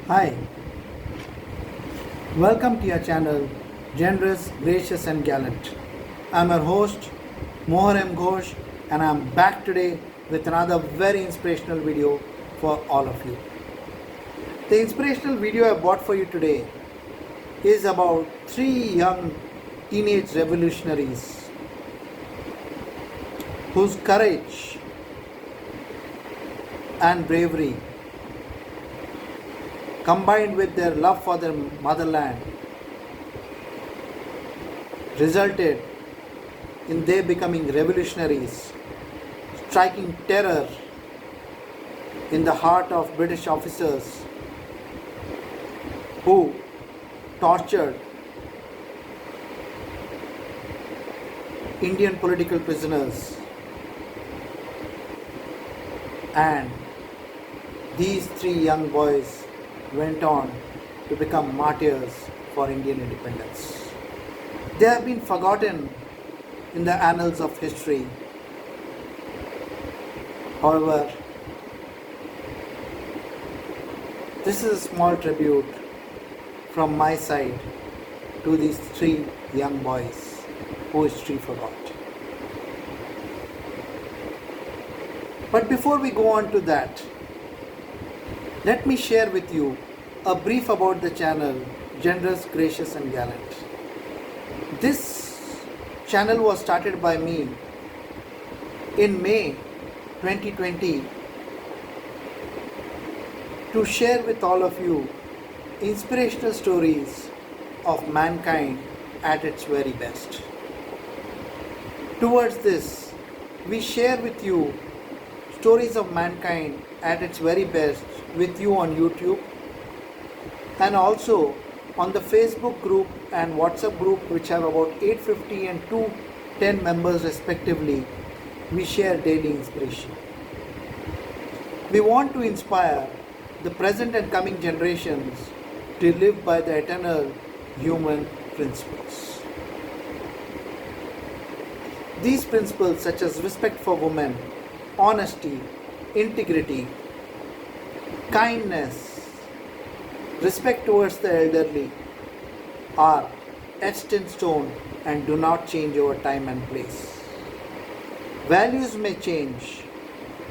Hi, welcome to your channel, Generous, Gracious and Gallant. I'm your host, Mohar.M.Ghosh, and I'm back today with another very inspirational video for all of you. The inspirational video I brought for you today is about three young teenage revolutionaries whose courage and bravery combined with their love for their motherland resulted in their becoming revolutionaries, striking terror in the heart of British officers who tortured Indian political prisoners, and these three young boys went on to become martyrs for Indian independence. They have been forgotten in the annals of history. However, this is a small tribute from my side to these three young boys who history forgot. But before we go on to that, let me share with you a brief about the channel Generous, Gracious and Gallant. This channel was started by me in May 2020 to share with all of you inspirational stories of mankind at its very best. Towards this, we share with you stories of mankind at its very best with you on YouTube and also on the Facebook group and WhatsApp group, which have about 850 and 210 members respectively. We share daily inspiration. We want to inspire the present and coming generations to live by the eternal human principles. These principles, such as respect for women, honesty, integrity, kindness, respect towards the elderly, are etched in stone and do not change over time and place. Values may change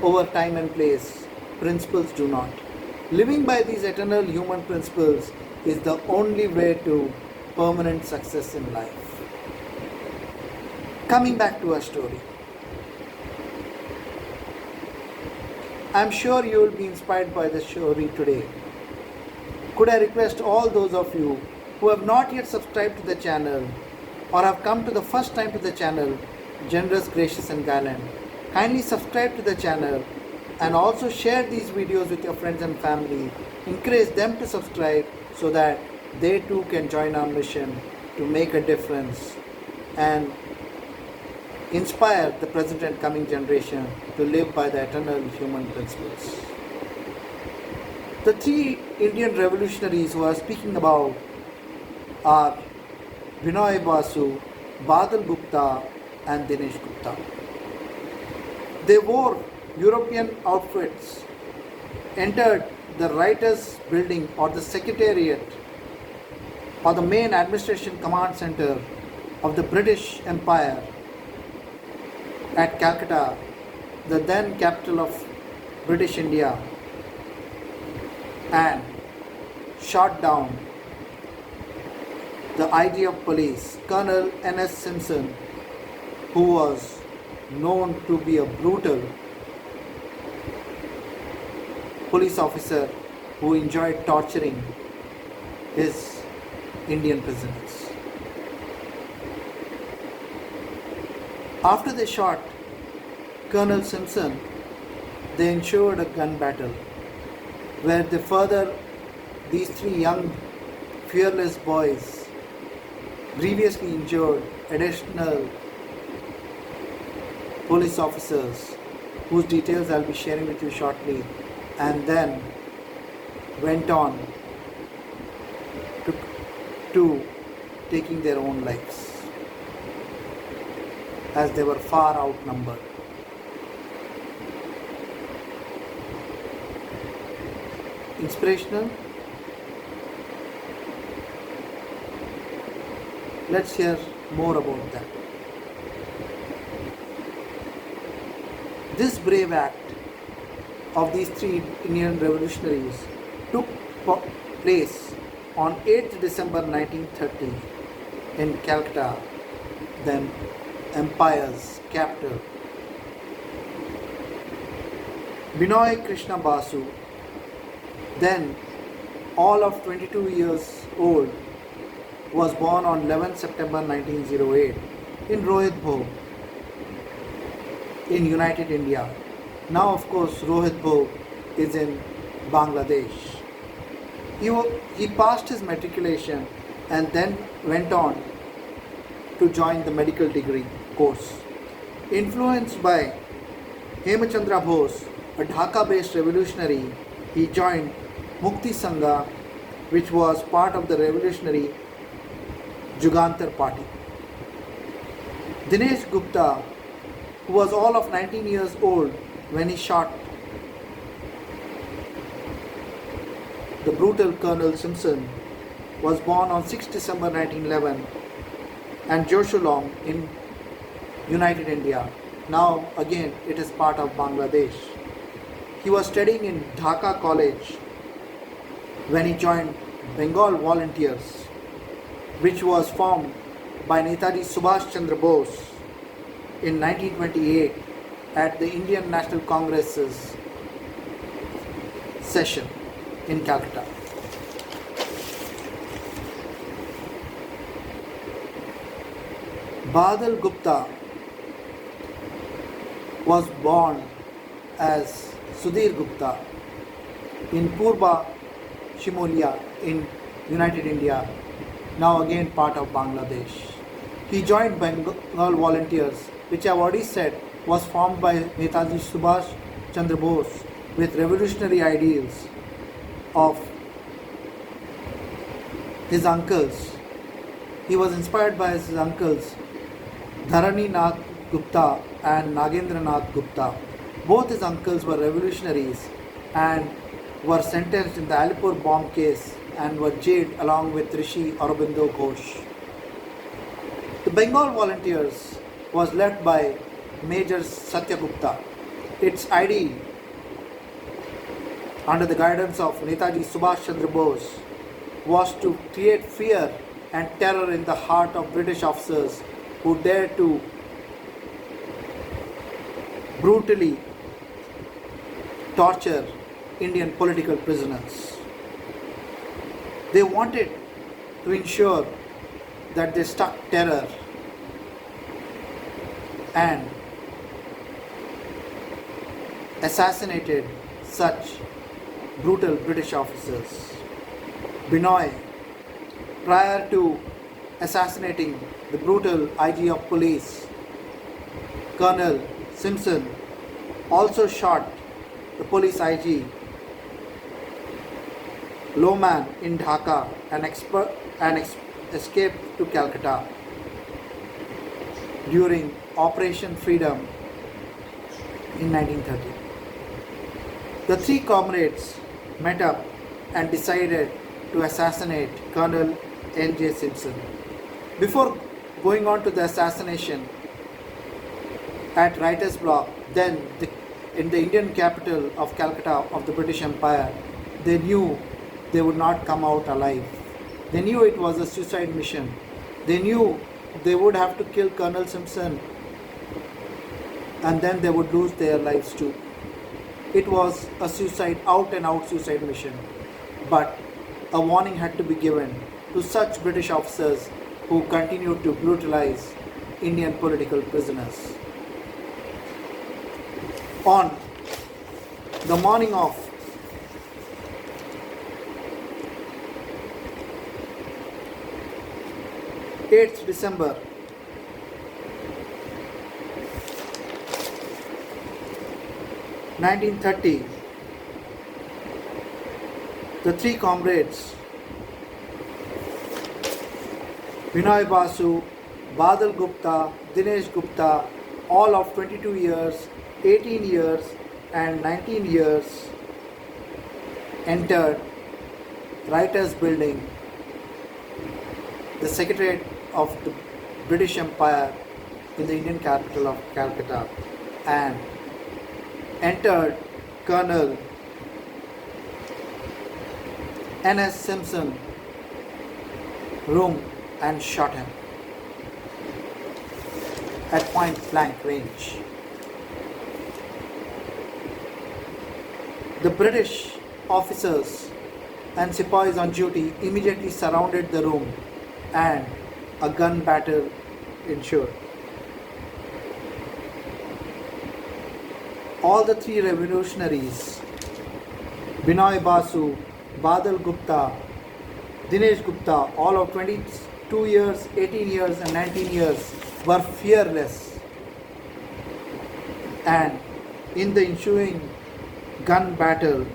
over time and place, principles do not. Living by these eternal human principles is the only way to permanent success in life. Coming back to our story, I'm sure you will be inspired by the story today. Could I request all those of you who have not yet subscribed to the channel or have come to the first time to the channel, Generous, Gracious and Gallant, kindly subscribe to the channel and also share these videos with your friends and family. Encourage them to subscribe so that they too can join our mission to make a difference and inspire the present and coming generation to live by the eternal human principles. The three Indian revolutionaries who I am speaking about are Benoy Basu, Badal Gupta and Dinesh Gupta. They wore European outfits, entered the writers' building or the secretariat or the main administration command center of the British Empire at Calcutta, the then capital of British India, and shot down the IG of police, Colonel N.S.Simpson, who was known to be a brutal police officer who enjoyed torturing his Indian prisoners. After they shot Colonel Simpson, they ensured a gun battle where these three young fearless boys grievously injured additional police officers whose details I'll be sharing with you shortly, and then went on to taking their own lives as they were far outnumbered. Inspirational? Let's hear more about that. This brave act of these three Indian revolutionaries took place on 8th December 1930 in Calcutta, then Empire's capital. Benoy Krishna Basu, then all of 22 years old, was born on 11 September 1908 in Rohitbhog in United India. Now of course Rohitbhog is in Bangladesh. He passed his matriculation and then went on to join the medical degree course. Influenced by Chandra Bose, a Dhaka-based revolutionary, he joined Mukti Sangha, which was part of the revolutionary Jugantar party. Dinesh Gupta, who was all of 19 years old when he shot the brutal Colonel Simpson, was born on 6 December 1911 and Joshulong in United India. Now again it is part of Bangladesh. He was studying in Dhaka College when he joined Bengal Volunteers, which was formed by Netaji Subhash Chandra Bose in 1928 at the Indian National Congress's session in Calcutta. Badal Gupta was born as Sudhir Gupta in Purba Shimolia in United India, now again part of Bangladesh. He joined Bengal Volunteers, which I have already said was formed by Netaji Subhash Chandra Bose with revolutionary ideals of his uncles. He was inspired by his uncles Dharani Nath Gupta and Nagendra Nath Gupta. Both his uncles were revolutionaries and were sentenced in the Alipore bomb case and were jailed along with Rishi Aurobindo Ghosh. The Bengal Volunteers was led by Major Satya Gupta. Its idea, under the guidance of Netaji Subhash Chandra Bose, was to create fear and terror in the heart of British officers who dared to brutally torture Indian political prisoners. They wanted to ensure that they struck terror and assassinated such brutal British officers. Benoy, prior to assassinating the brutal IG of police, Colonel Simpson, also shot the police IG Lowman in Dhaka and escaped to Calcutta during Operation Freedom in 1930. The three comrades met up and decided to assassinate Colonel N.J.Simpson. Before going on to the assassination at Writer's Block, then in the Indian capital of Calcutta of the British Empire, they knew they would not come out alive. They knew it was a suicide mission. They knew they would have to kill Colonel Simpson and then they would lose their lives too. It was a suicide, out and out suicide mission. But a warning had to be given to such British officers who continued to brutalize Indian political prisoners. On the morning of 8th December 1930, the three comrades Benoy Basu, Badal Gupta, Dinesh Gupta, all of 22 years, 18 years and 19 years, entered Writers Building, the Secretariat of the British Empire in the Indian capital of Calcutta and entered Colonel N.S.Simpson room and shot him at point blank range. The British officers and sepoys on duty immediately surrounded the room and a gun battle ensued. All the three revolutionaries, Benoy Basu, Badal Gupta, Dinesh Gupta, all of 22 years, 18 years and 19 years, were fearless, and in the ensuing gun battle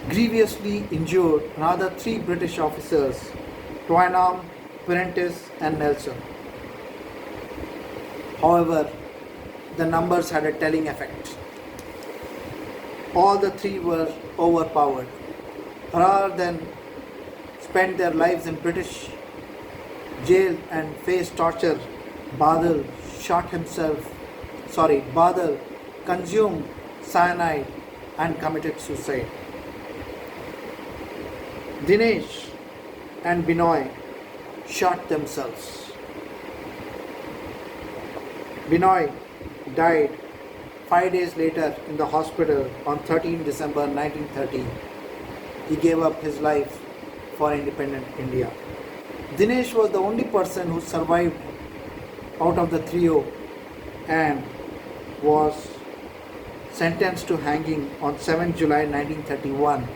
grievously injured another three British officers, Twyman, Prentice and Nelson. However, the numbers had a telling effect. All the three were overpowered. Rather than spend their lives in British jail and face torture, Badal consumed cyanide and committed suicide. Dinesh and Benoy shot themselves. Benoy died 5 days later in the hospital on 13 December 1930. He gave up his life for independent India. Dinesh was the only person who survived out of the trio and was sentenced to hanging on 7 July 1931.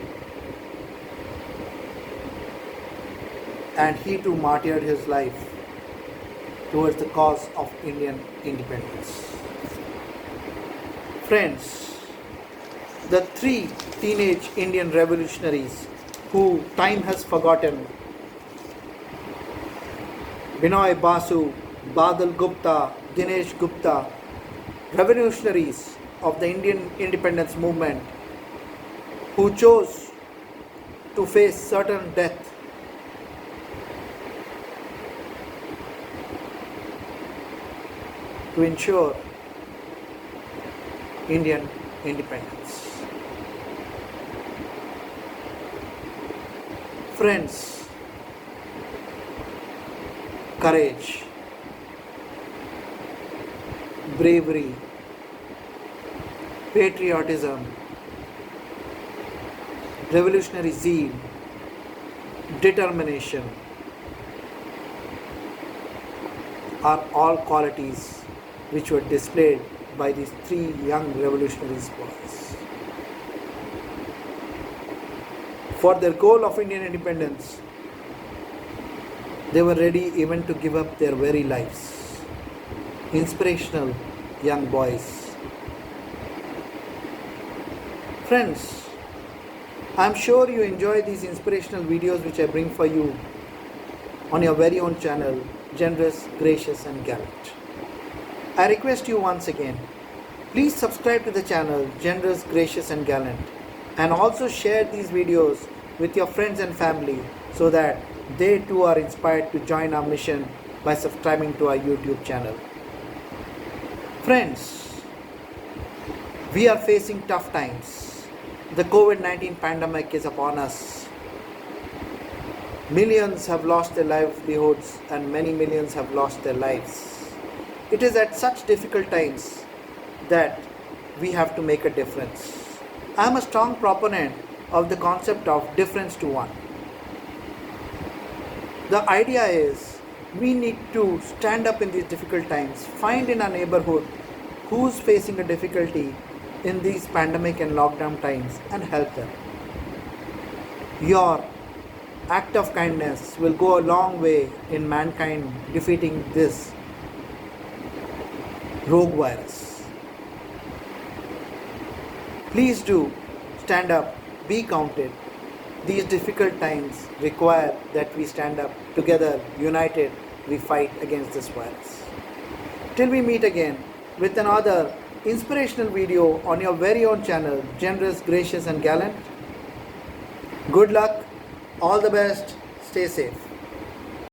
And he too martyred his life towards the cause of Indian independence. Friends, the three teenage Indian revolutionaries who time has forgotten, Benoy Basu, Badal Gupta, Dinesh Gupta, revolutionaries of the Indian independence movement who chose to face certain death to ensure Indian independence. Friends, courage, bravery, patriotism, revolutionary zeal, determination are all qualities which were displayed by these three young revolutionary boys. For their goal of Indian independence, they were ready even to give up their very lives. Inspirational young boys. Friends, I am sure you enjoy these inspirational videos which I bring for you on your very own channel, Generous, Gracious and Gallant. I request you once again, please subscribe to the channel Generous, Gracious and Gallant, and also share these videos with your friends and family so that they too are inspired to join our mission by subscribing to our YouTube channel. Friends, we are facing tough times. The COVID-19 pandemic is upon us. Millions have lost their livelihoods and many millions have lost their lives. It is at such difficult times that we have to make a difference. I am a strong proponent of the concept of difference to one. The idea is we need to stand up in these difficult times, find in our neighborhood who's facing a difficulty in these pandemic and lockdown times and help them. Your act of kindness will go a long way in mankind defeating this rogue virus. Please do stand up, be counted. These difficult times require that we stand up together, united, we fight against this virus. Till we meet again with another inspirational video on your very own channel, Generous, Gracious and Gallant. Good luck, all the best, stay safe.